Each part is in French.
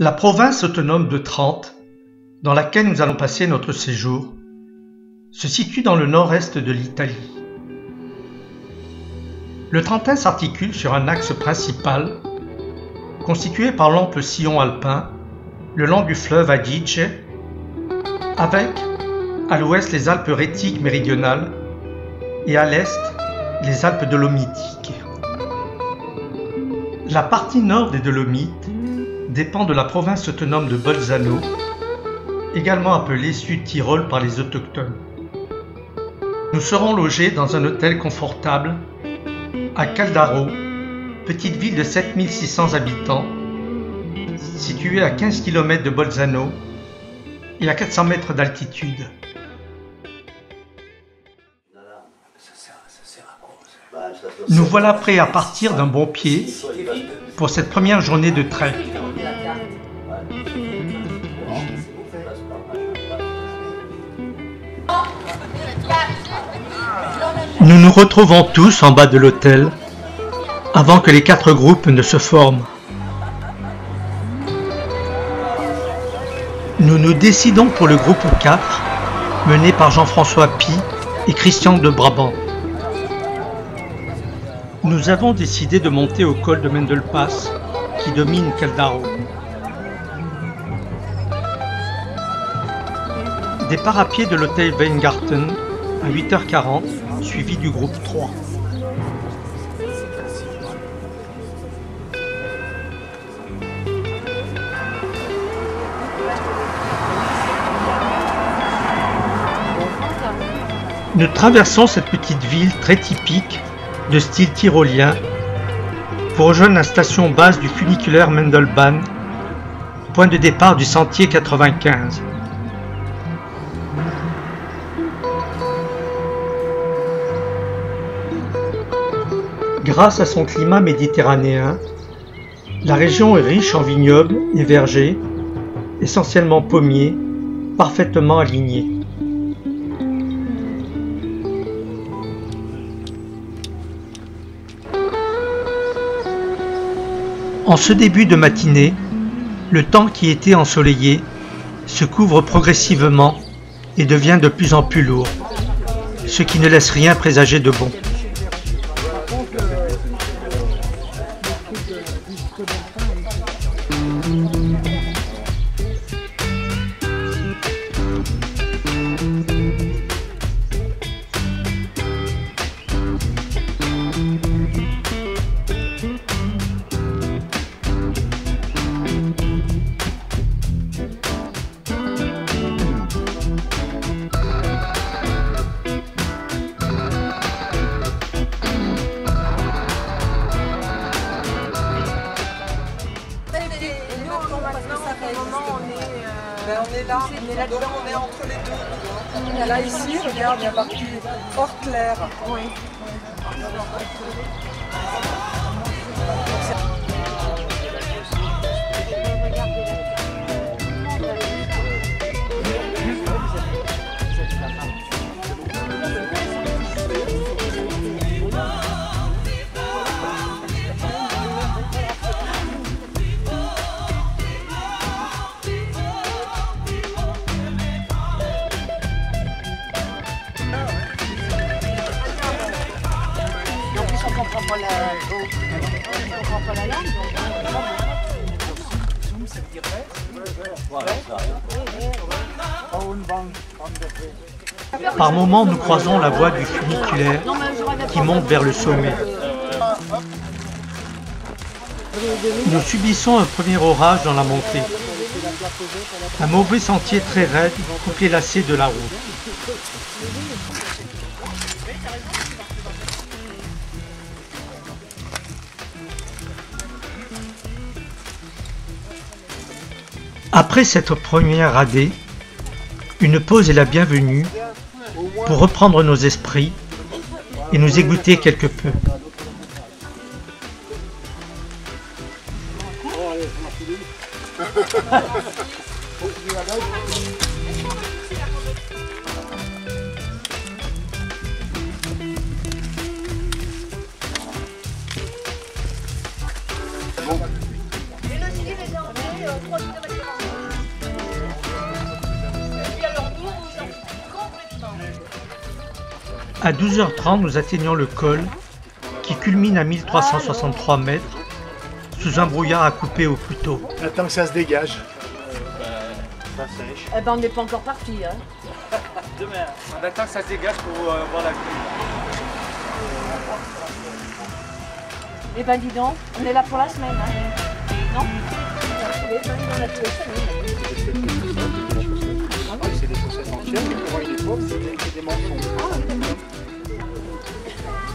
La province autonome de Trente, dans laquelle nous allons passer notre séjour, se situe dans le nord-est de l'Italie. Le Trentin s'articule sur un axe principal, constitué par l'ample sillon alpin, le long du fleuve Adige, avec, à l'ouest, les Alpes rhétiques méridionales et à l'est, les Alpes dolomitiques. La partie nord des Dolomites dépend de la province autonome de Bolzano, également appelée Sud-Tyrol par les autochtones. Nous serons logés dans un hôtel confortable à Caldaro, petite ville de 7600 habitants, située à 15 km de Bolzano et à 400 mètres d'altitude. Nous voilà prêts à partir d'un bon pied pour cette première journée de trek. Nous nous retrouvons tous en bas de l'hôtel avant que les 4 groupes ne se forment. Nous nous décidons pour le groupe 4, mené par Jean-François Pi et Christian de Brabant. Nous avons décidé de monter au col de Mendelpass qui domine Caldaro. Départ à pied de l'hôtel Weingarten à 8h40, suivi du groupe 3. Nous traversons cette petite ville très typique de style tyrolien pour rejoindre la station base du funiculaire Mendelbahn, point de départ du sentier 95. Grâce à son climat méditerranéen, la région est riche en vignobles et vergers, essentiellement pommiers, parfaitement alignés. En ce début de matinée, le temps qui était ensoleillé se couvre progressivement et devient de plus en plus lourd, ce qui ne laisse rien présager de bon. On est entre les deux. Là ici, regarde, il y a marqué Port-Clair. Oui. Par moments, nous croisons la voie du funiculaire qui monte vers le sommet. Nous subissons un premier orage dans la montée. Un mauvais sentier très raide coupe les lacets de la route. Après cette première radée, une pause est la bienvenue pour reprendre nos esprits et nous égoutter quelque peu. À 12h30, nous atteignons le col qui culmine à 1363 mètres sous un brouillard à couper au couteau. Attends que ça se dégage. Ça sèche. Eh ben on n'est pas encore parti. Hein. Demain. On attend que ça se dégage pour voir la pluie. Eh ben dis donc, on est là pour la semaine. Hein. Non? C'est des chaussettes entières, mais pour une époque, c'était des mensonges.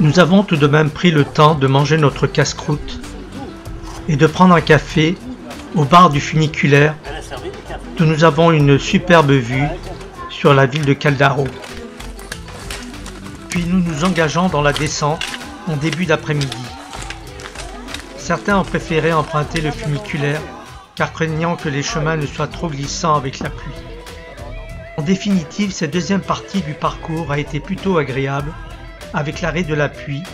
Nous avons tout de même pris le temps de manger notre casse-croûte et de prendre un café au bar du funiculaire d'où nous avons une superbe vue sur la ville de Caldaro. Puis nous nous engageons dans la descente en début d'après-midi. Certains ont préféré emprunter le funiculaire car craignant que les chemins ne soient trop glissants avec la pluie. En définitive, cette deuxième partie du parcours a été plutôt agréable avec l'arrêt de la pluie,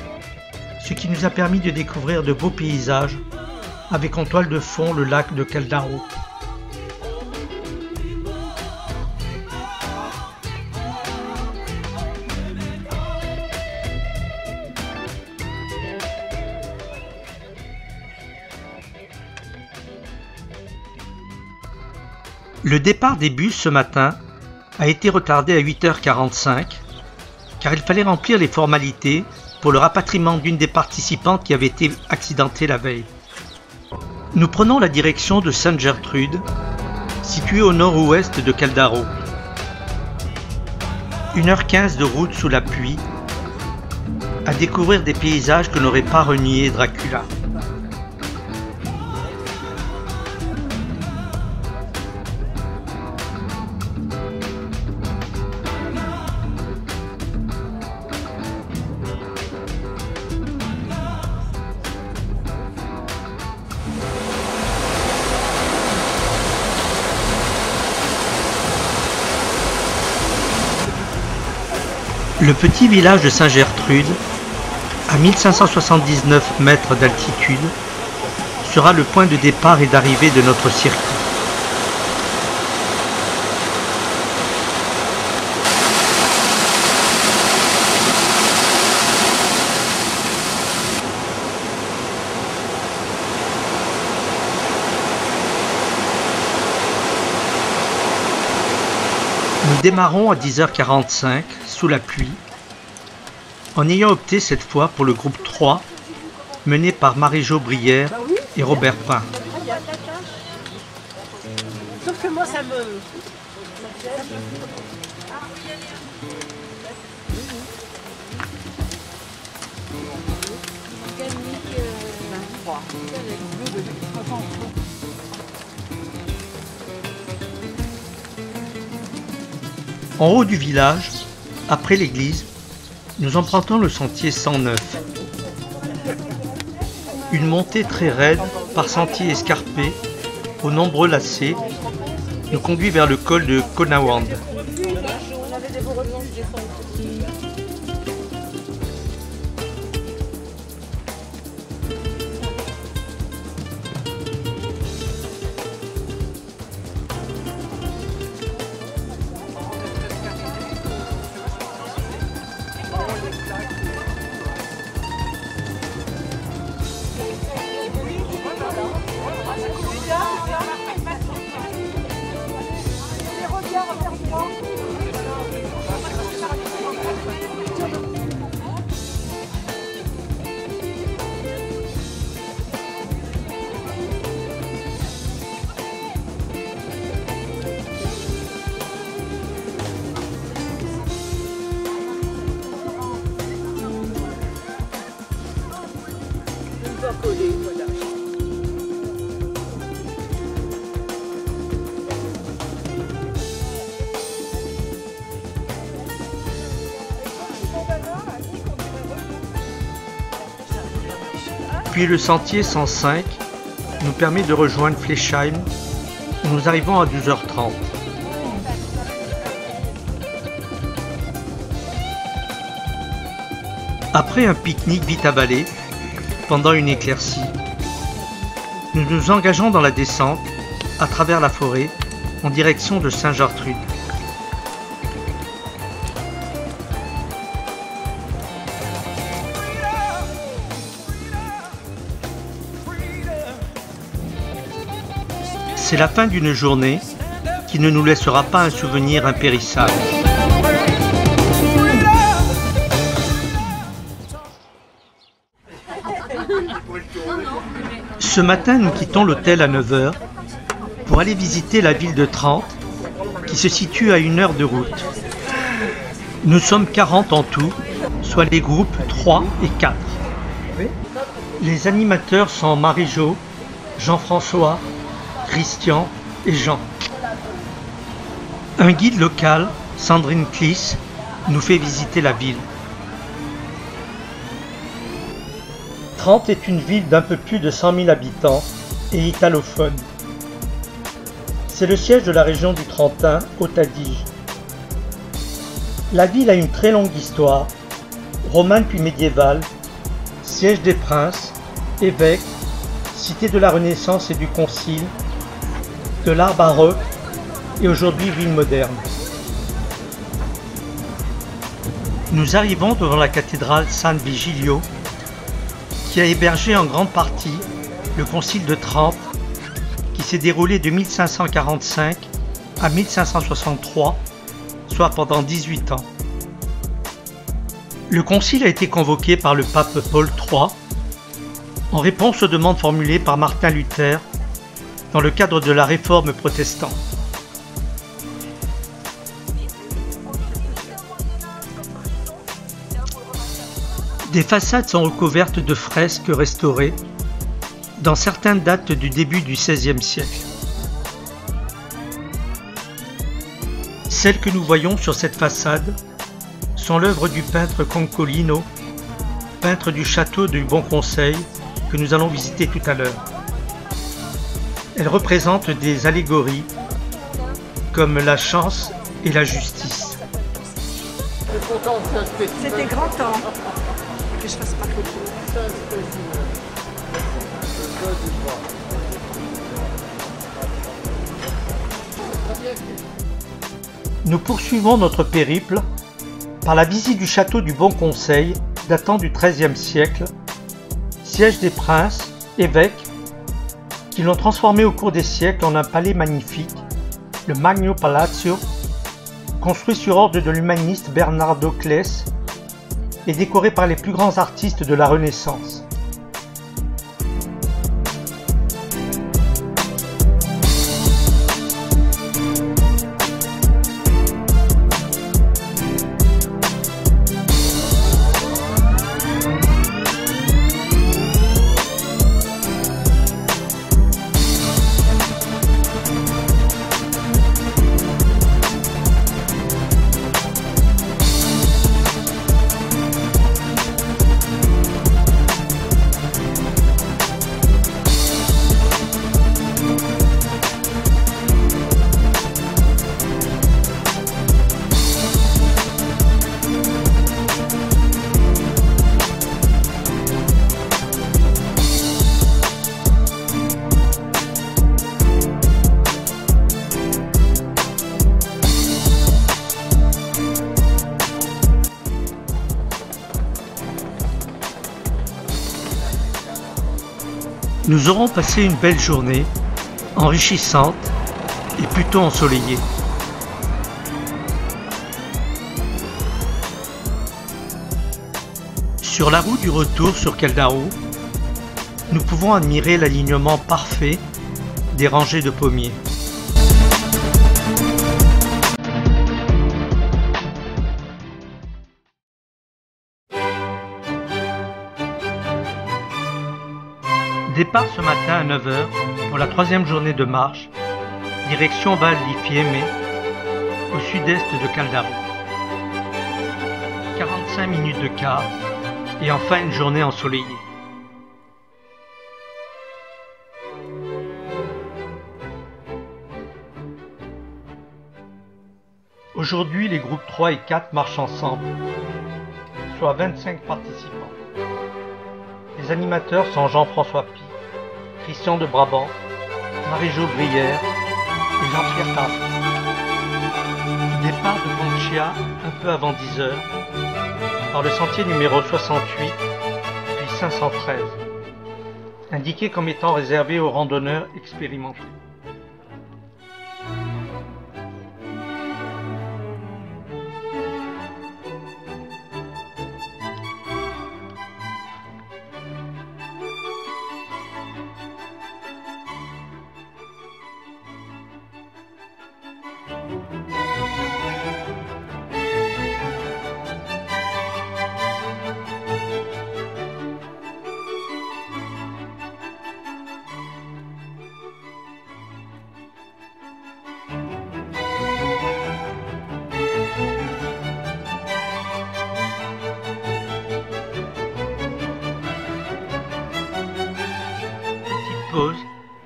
ce qui nous a permis de découvrir de beaux paysages avec en toile de fond le lac de Caldaro. Le départ des bus ce matin a été retardé à 8h45 car il fallait remplir les formalités pour le rapatriement d'une des participantes qui avait été accidentée la veille. Nous prenons la direction de Sainte-Gertrude, située au nord-ouest de Caldaro. 1h15 de route sous la pluie, à découvrir des paysages que n'aurait pas renié Dracula. Le petit village de Sainte-Gertrude, à 1579 mètres d'altitude, sera le point de départ et d'arrivée de notre circuit. Nous démarrons à 10h45 sous la pluie, en ayant opté cette fois pour le groupe 3, mené par Marie-Jo Brière et Robert Pin. Sauf que moi ça me... En haut du village, après l'église, nous empruntons le sentier 109. Une montée très raide par sentier escarpé, aux nombreux lacets, nous conduit vers le col de Konawand. Puis le sentier 105 nous permet de rejoindre Flesheim où nous arrivons à 12h30. Après un pique-nique vite avalé, pendant une éclaircie, nous nous engageons dans la descente, à travers la forêt, en direction de Saint-Gertrude. C'est la fin d'une journée qui ne nous laissera pas un souvenir impérissable. Ce matin, nous quittons l'hôtel à 9 h pour aller visiter la ville de Trente, qui se situe à 1 heure de route. Nous sommes 40 en tout, soit les groupes 3 et 4. Les animateurs sont Marie-Jo, Jean-François, Christian et Jean. Un guide local, Sandrine Kliss, nous fait visiter la ville. Trente est une ville d'un peu plus de 100 000 habitants et italophone. C'est le siège de la région du Trentin, Haute-Adige. La ville a une très longue histoire, romane puis médiévale, siège des princes, évêques, cité de la Renaissance et du Concile, de l'art baroque et aujourd'hui ville moderne. Nous arrivons devant la cathédrale San Vigilio qui a hébergé en grande partie le concile de Trente qui s'est déroulé de 1545 à 1563, soit pendant 18 ans. Le concile a été convoqué par le pape Paul III en réponse aux demandes formulées par Martin Luther dans le cadre de la réforme protestante. Des façades sont recouvertes de fresques restaurées, dont certaines datent du début du XVIe siècle. Celles que nous voyons sur cette façade sont l'œuvre du peintre Concolino, peintre du château du Bon Conseil, que nous allons visiter tout à l'heure. Elles représentent des allégories comme la chance et la justice. C'était grand temps que je fasse ma photo. Nous poursuivons notre périple par la visite du château du Bon Conseil datant du XIIIe siècle, siège des princes, évêques, qui l'ont transformé au cours des siècles en un palais magnifique, le Magno Palazzo, construit sur ordre de l'humaniste Bernardo Claes et décoré par les plus grands artistes de la Renaissance. Nous aurons passé une belle journée, enrichissante et plutôt ensoleillée. Sur la route du retour sur Caldaro, nous pouvons admirer l'alignement parfait des rangées de pommiers. Départ ce matin à 9 h pour la 3e journée de marche, direction Val di Fiemme, au sud-est de Caldaro. 45 minutes de car et enfin une journée ensoleillée. Aujourd'hui, les groupes 3 et 4 marchent ensemble, soit 25 participants. Les animateurs sont Jean-François Pi, Christian de Brabant, Marie-Jo Brière et Jean-Pierre Tardif. Départ de Pontchia un peu avant 10 h par le sentier numéro 68 puis 513, indiqué comme étant réservé aux randonneurs expérimentés. Pause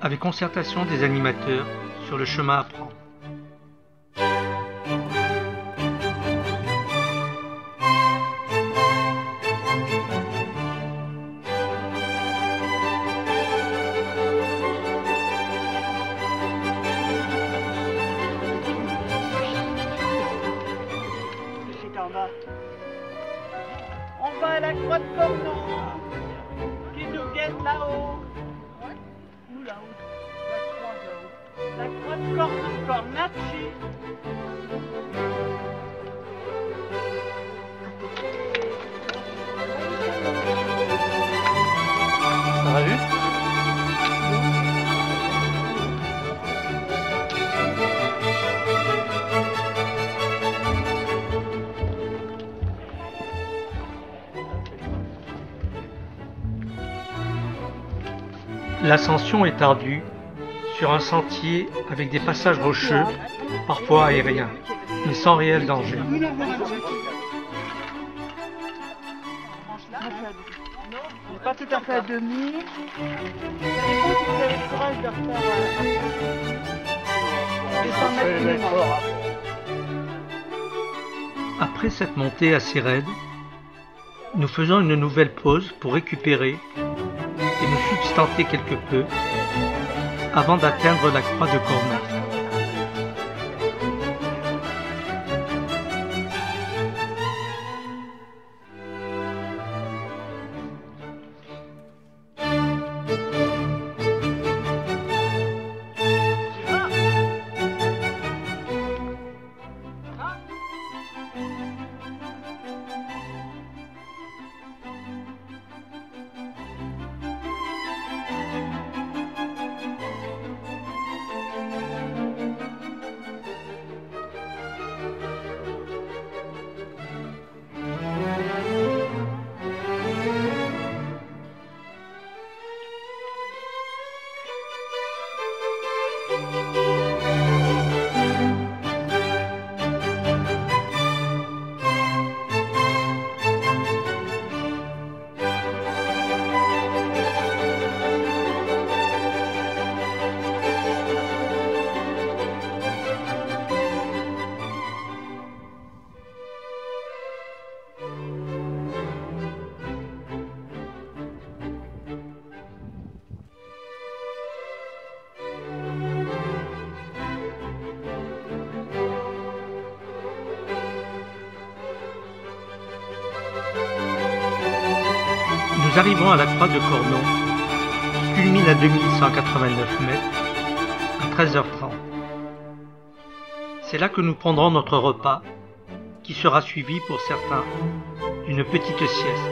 avec concertation des animateurs sur le chemin à prendre. On va à la croix de Cornon qui nous guette là-haut. Où là-haut? La croix de Cornon, Cornacci. Ça va vu? L'ascension est ardue, sur un sentier avec des passages rocheux, parfois aériens, mais sans réel danger. Pas tout à fait à demi. Ça dépend si vous avez le courage de refaire Après cette montée assez raide, nous faisons une nouvelle pause pour récupérer et nous substanter quelque peu avant d'atteindre la croix de Cornon. Nous arrivons à la croix de Cornon, qui culmine à 2189 mètres, à 13h30. C'est là que nous prendrons notre repas, qui sera suivi pour certains d'une petite sieste.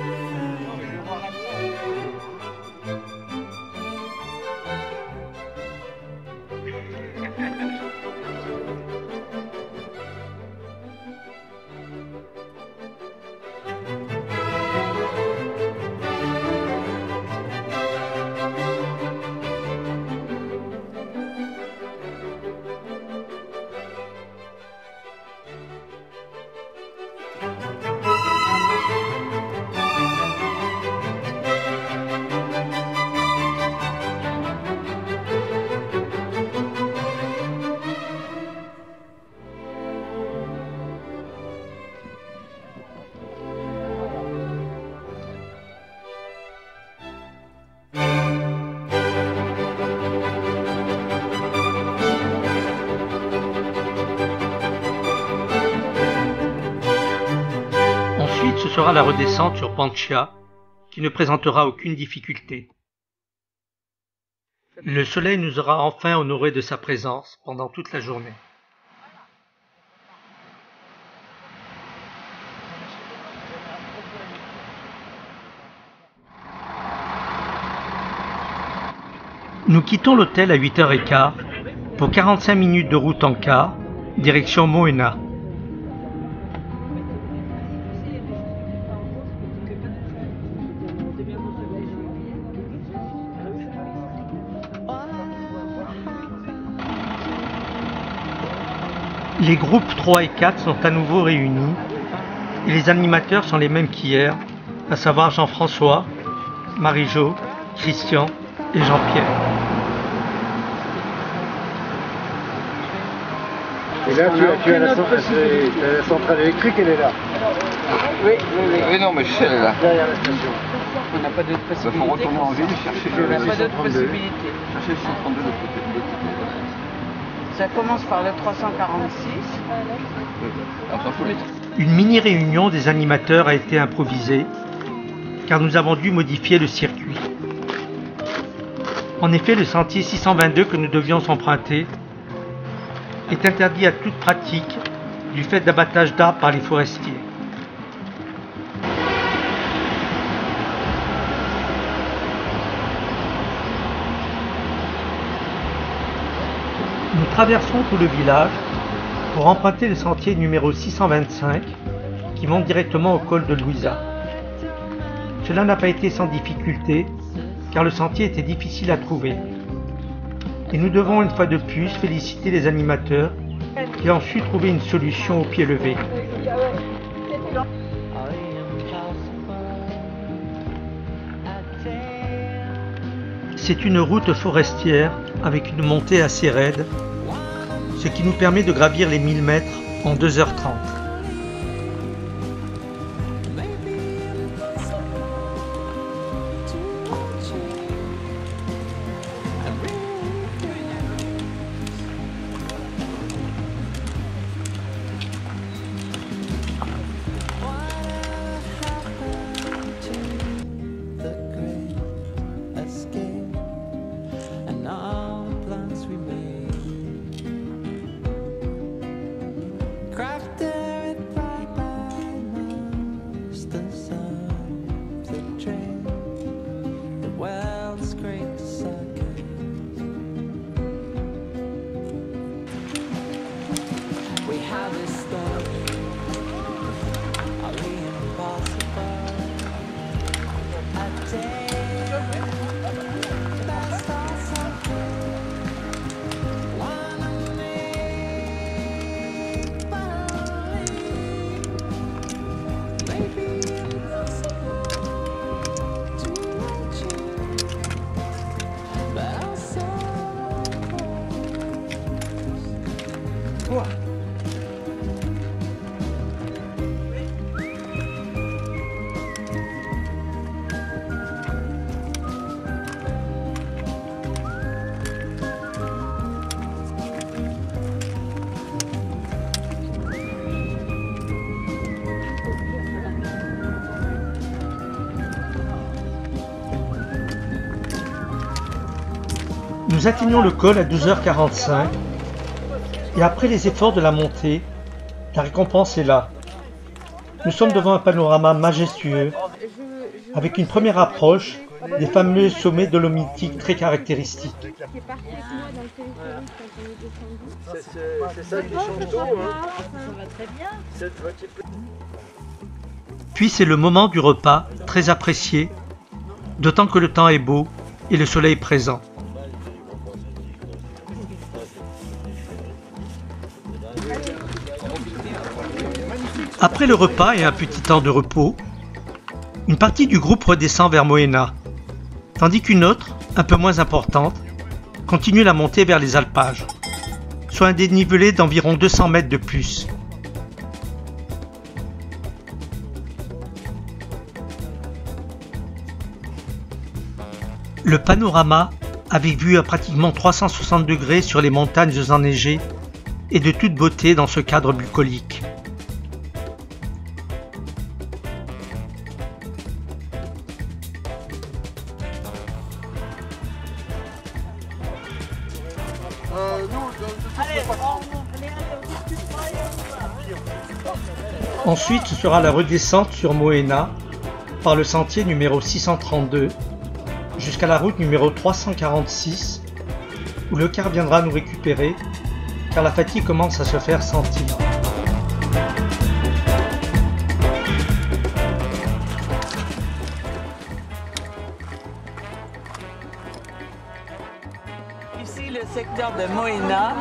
sera la redescente sur Panchia, qui ne présentera aucune difficulté. Le soleil nous aura enfin honorés de sa présence pendant toute la journée. Nous quittons l'hôtel à 8h15 pour 45 minutes de route en car, direction Moena. Les groupes 3 et 4 sont à nouveau réunis et les animateurs sont les mêmes qu'hier, à savoir Jean-François, Marie-Jo, Christian et Jean-Pierre. Et là, tu as la centrale électrique, elle est là. Oui, non, mais je sais, elle est là. Derrière la station. On n'a pas d'autre Il faut possibilité. retourner en ville et chercher On n'a le pas d'autre possibilité. chercher le 132 de l'autre côté. Ça commence par le 346. On s'en fout. Une mini-réunion des animateurs a été improvisée car nous avons dû modifier le circuit. En effet, le sentier 622 que nous devions emprunter est interdit à toute pratique du fait d'abattage d'arbres par les forestiers. Nous traversons tout le village pour emprunter le sentier numéro 625 qui monte directement au col de Louisa. Cela n'a pas été sans difficulté car le sentier était difficile à trouver. Et nous devons une fois de plus féliciter les animateurs qui ont su trouver une solution au pied levé. C'est une route forestière avec une montée assez raide, ce qui nous permet de gravir les 1000 mètres en 2h30. Nous atteignons le col à 12h45 et après les efforts de la montée, la récompense est là. Nous sommes devant un panorama majestueux avec une première approche des fameux sommets dolomitiques très caractéristiques. C'est ça qui change tout, hein. Puis c'est le moment du repas, très apprécié, d'autant que le temps est beau et le soleil présent. Après le repas et un petit temps de repos, une partie du groupe redescend vers Moena, tandis qu'une autre, un peu moins importante, continue la montée vers les alpages, soit un dénivelé d'environ 200 mètres de plus. Le panorama, avec vue à pratiquement 360 degrés sur les montagnes enneigées, est de toute beauté dans ce cadre bucolique. Ensuite, ce sera la redescente sur Moena par le sentier numéro 632 jusqu'à la route numéro 346 où le car viendra nous récupérer car la fatigue commence à se faire sentir. Ici le secteur de Moena,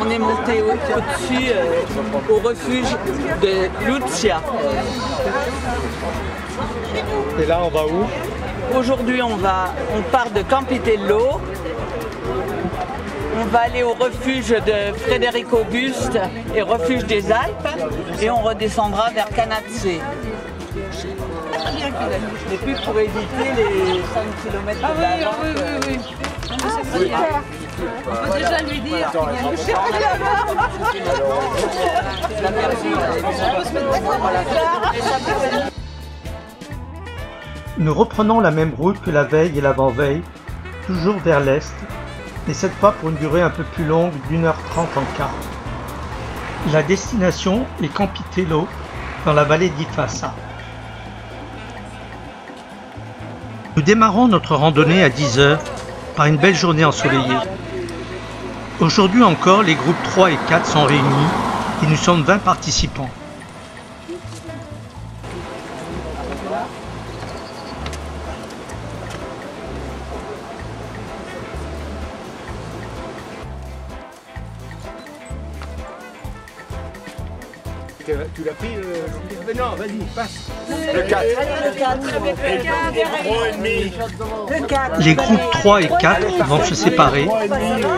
on est monté au-dessus au refuge de Lucia. Et là, on va où? Aujourd'hui on part de Campitello, on va aller au refuge de Frédéric Auguste et refuge des Alpes et on redescendra vers Canazze. Et puis pour éviter les 5 km de la oui. On peut déjà lui dire qu'il vient nous chercher là-bas. Nous reprenons la même route que la veille et l'avant-veille, toujours vers l'est, et cette fois pour une durée un peu plus longue d'1h30 en car. La destination est Campitello, dans la vallée d'Ifassa. Nous démarrons notre randonnée à 10h par une belle journée ensoleillée. Aujourd'hui encore, les groupes 3 et 4 sont réunis et nous sommes 20 participants. Tu l'as pris mais non, vas-y, passe. Le 4. Les groupes 3 et 4 vont se séparer,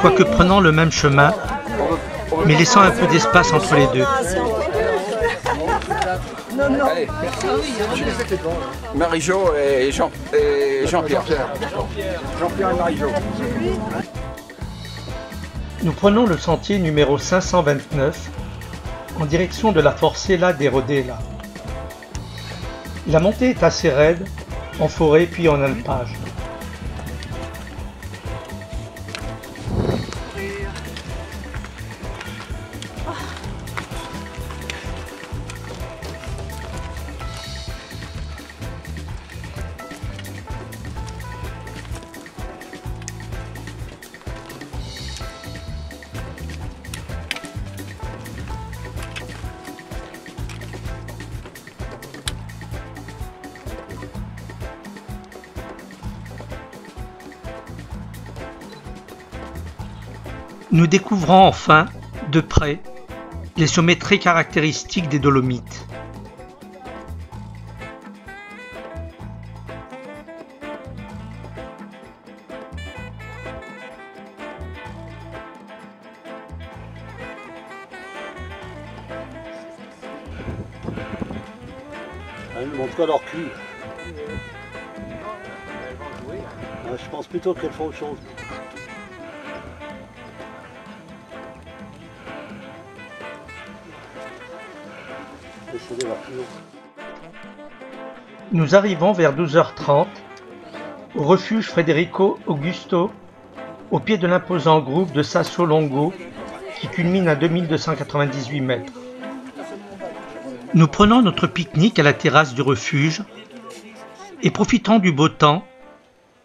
quoique prenant le même chemin, mais laissant un peu d'espace entre les deux. Allez. Marie-Jo et Jean-Pierre. Jean-Pierre et Marie-Jo. Nous prenons le sentier numéro 529 en direction de la Forcella de Rodella. La montée est assez raide, en forêt puis en alpage. Nous découvrons enfin, de près, les sommets très caractéristiques des Dolomites. Elles montrent leur cul. Je pense plutôt qu'elles font autre chose. Nous arrivons vers 12h30 au refuge Federico Augusto, au pied de l'imposant groupe de Sasso Longo qui culmine à 2298 mètres. Nous prenons notre pique-nique à la terrasse du refuge et profitons du beau temps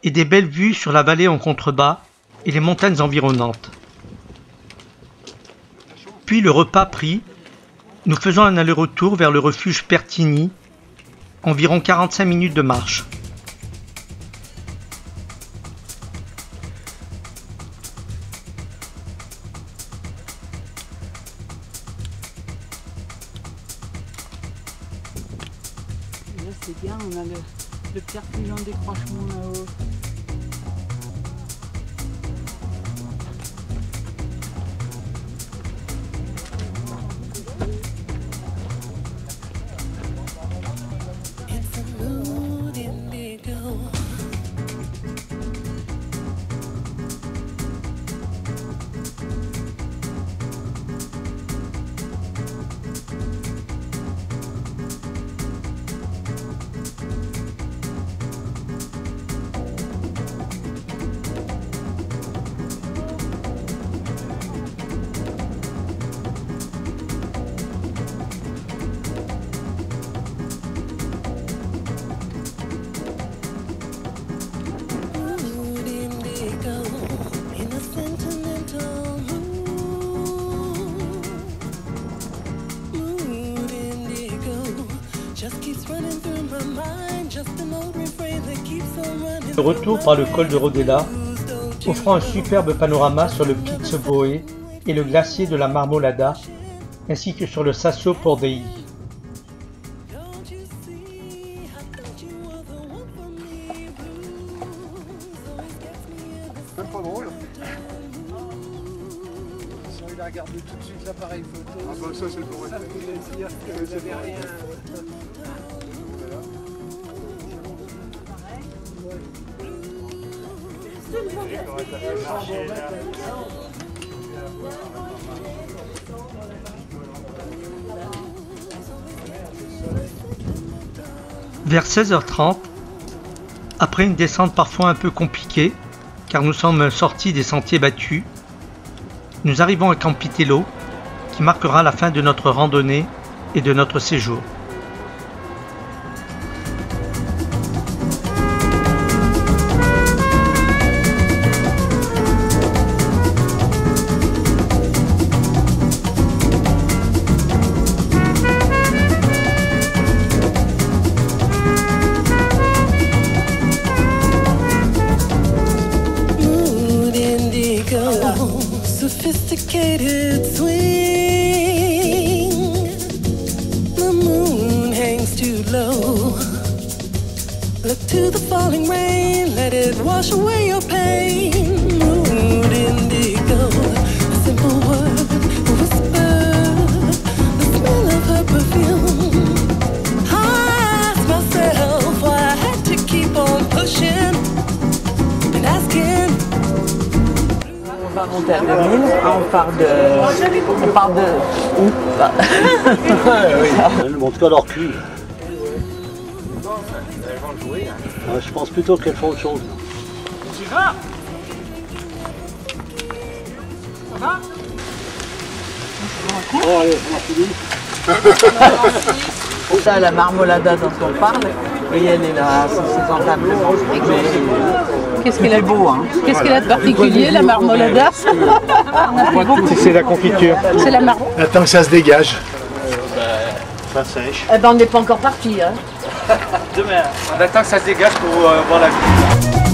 et des belles vues sur la vallée en contrebas et les montagnes environnantes. Puis le repas pris, nous faisons un aller-retour vers le refuge Pertini, environ 45 minutes de marche. Là c'est bien, on a le Perpignan décrochement là-haut. De retour par le col de Rodella, offrant un superbe panorama sur le Pizzo Boe et le glacier de la Marmolada, ainsi que sur le Sasso Pordei. Même pas drôle. Il a regardé tout de suite l'appareil photo. Ah bah ça c'est pour dire que vous avez rien. Vers 16h30, après une descente parfois un peu compliquée, car nous sommes sortis des sentiers battus, nous arrivons à Campitello, qui marquera la fin de notre randonnée et de notre séjour. Sophisticated swing. The moon hangs too low. Look to the falling rain, let it wash away your pain. Mood indigo, a simple word, a whisper, the smell of her perfume. I asked myself why I had to keep on pushing and asking. On va monter à 2000, on part de où? Elles ne montrent que leur cul. Je pense plutôt qu'elles font autre chose. Gérard, ça va? Oh allez, on a fini. Ça, la Marmolada dont on parle, et elle est là, c'est en tableau. Qu'est-ce qu'elle a beau, hein? Qu'est-ce qu'elle a de particulier, la Marmolada? C'est la confiture. C'est la marmolade. Attends que ça se dégage. Ça sèche. Eh ben, on n'est pas encore parti, hein? Demain, on attend que ça se dégage pour voir la vie.